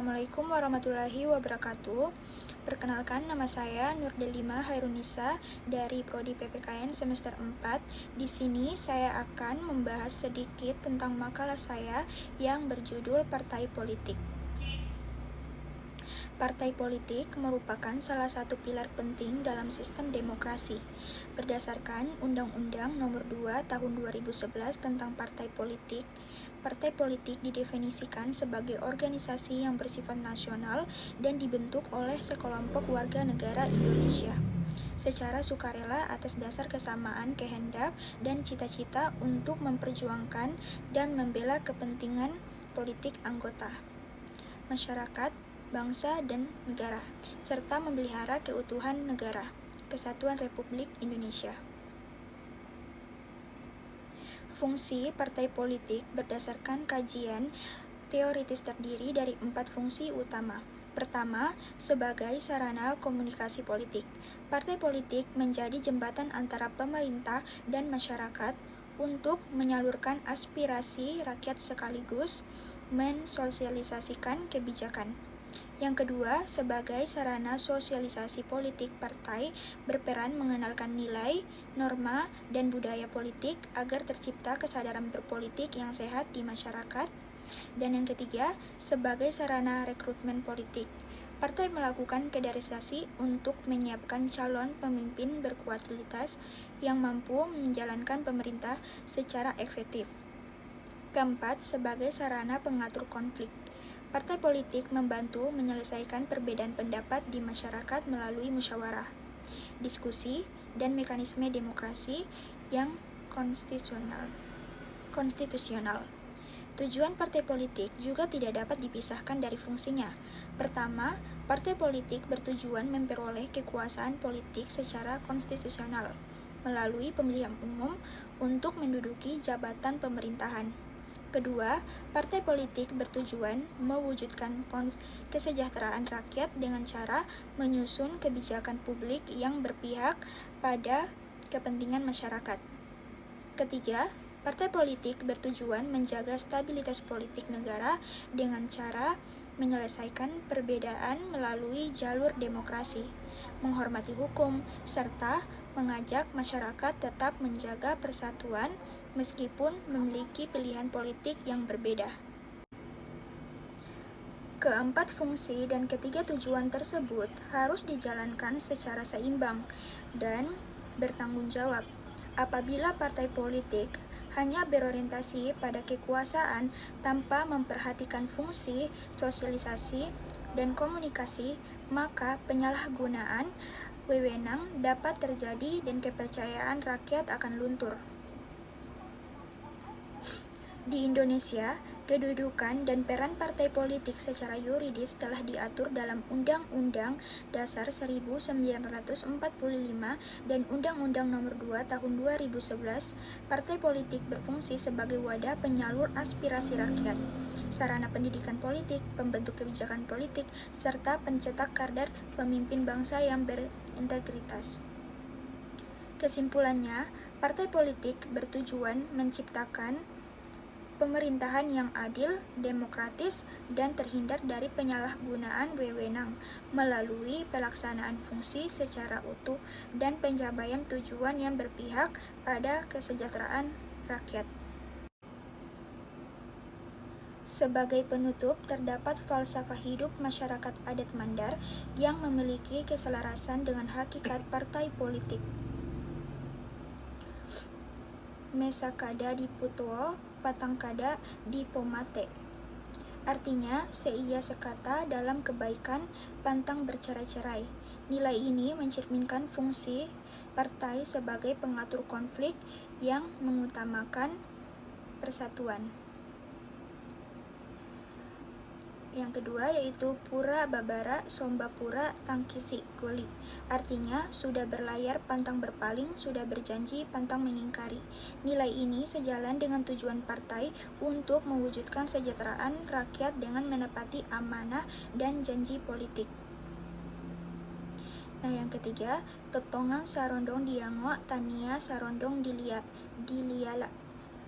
Assalamualaikum warahmatullahi wabarakatuh. Perkenalkan, nama saya Nurdelima Hairunisa dari Prodi PPKN semester 4. Di sini saya akan membahas sedikit tentang makalah saya yang berjudul Partai Politik. Partai politik merupakan salah satu pilar penting dalam sistem demokrasi. Berdasarkan Undang-Undang Nomor 2 Tahun 2011 tentang Partai Politik didefinisikan sebagai organisasi yang bersifat nasional dan dibentuk oleh sekelompok warga negara Indonesia secara sukarela atas dasar kesamaan kehendak dan cita-cita untuk memperjuangkan dan membela kepentingan politik anggota, masyarakat, bangsa, dan negara, serta memelihara keutuhan negara, Kesatuan Republik Indonesia. Fungsi partai politik berdasarkan kajian teoritis terdiri dari 4 fungsi utama. Pertama, sebagai sarana komunikasi politik. Partai politik menjadi jembatan antara pemerintah dan masyarakat untuk menyalurkan aspirasi rakyat sekaligus mensosialisasikan kebijakan. Yang kedua, sebagai sarana sosialisasi politik, partai berperan mengenalkan nilai, norma, dan budaya politik agar tercipta kesadaran berpolitik yang sehat di masyarakat. Dan yang ketiga, sebagai sarana rekrutmen politik, partai melakukan kaderisasi untuk menyiapkan calon pemimpin berkualitas yang mampu menjalankan pemerintah secara efektif. Keempat, sebagai sarana pengatur konflik, partai politik membantu menyelesaikan perbedaan pendapat di masyarakat melalui musyawarah, diskusi, dan mekanisme demokrasi yang konstitusional. Tujuan partai politik juga tidak dapat dipisahkan dari fungsinya. Pertama, partai politik bertujuan memperoleh kekuasaan politik secara konstitusional melalui pemilihan umum untuk menduduki jabatan pemerintahan. Kedua, partai politik bertujuan mewujudkan kesejahteraan rakyat dengan cara menyusun kebijakan publik yang berpihak pada kepentingan masyarakat. Ketiga, partai politik bertujuan menjaga stabilitas politik negara dengan cara menyelesaikan perbedaan melalui jalur demokrasi, menghormati hukum, serta mengajak masyarakat tetap menjaga persatuan meskipun memiliki pilihan politik yang berbeda. Keempat fungsi dan ketiga tujuan tersebut harus dijalankan secara seimbang dan bertanggung jawab. Apabila partai politik hanya berorientasi pada kekuasaan tanpa memperhatikan fungsi sosialisasi dan komunikasi, maka penyalahgunaan wewenang dapat terjadi dan kepercayaan rakyat akan luntur. Di Indonesia, kedudukan dan peran partai politik secara yuridis telah diatur dalam Undang-Undang Dasar 1945 dan Undang-Undang Nomor 2 Tahun 2011. Partai politik berfungsi sebagai wadah penyalur aspirasi rakyat, sarana pendidikan politik, pembentuk kebijakan politik, serta pencetak kader pemimpin bangsa yang berintegritas. Kesimpulannya, partai politik bertujuan menciptakan pemerintahan yang adil, demokratis, dan terhindar dari penyalahgunaan wewenang melalui pelaksanaan fungsi secara utuh dan pencapaian tujuan yang berpihak pada kesejahteraan rakyat. Sebagai penutup, terdapat falsafah hidup masyarakat adat Mandar yang memiliki keselarasan dengan hakikat partai politik. Mesakada di Putwo, Patangkada di Pomate. Artinya, seia sekata dalam kebaikan, pantang bercerai-cerai. Nilai ini mencerminkan fungsi partai sebagai pengatur konflik yang mengutamakan persatuan. Yang kedua yaitu Pura Babara Sombapura Tangkisi Goli. Artinya, sudah berlayar pantang berpaling, sudah berjanji pantang mengingkari. Nilai ini sejalan dengan tujuan partai untuk mewujudkan kesejahteraan rakyat dengan menepati amanah dan janji politik. Nah, yang ketiga, Totongan Sarondong Diango Tania Sarondong Diliala.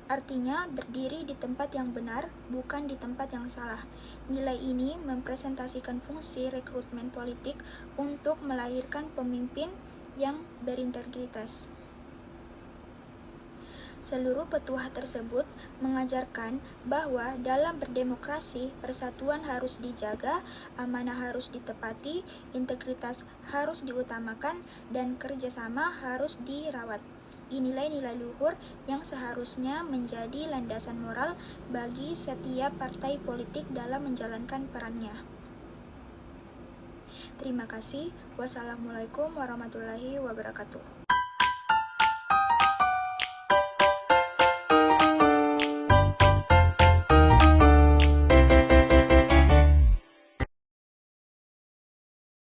Artinya, berdiri di tempat yang benar, bukan di tempat yang salah. Nilai ini mempresentasikan fungsi rekrutmen politik untuk melahirkan pemimpin yang berintegritas. Seluruh petuah tersebut mengajarkan bahwa dalam berdemokrasi, persatuan harus dijaga, amanah harus ditepati, integritas harus diutamakan, dan kerjasama harus dirawat. Inilah nilai luhur yang seharusnya menjadi landasan moral bagi setiap partai politik dalam menjalankan perannya. Terima kasih. Wassalamualaikum warahmatullahi wabarakatuh.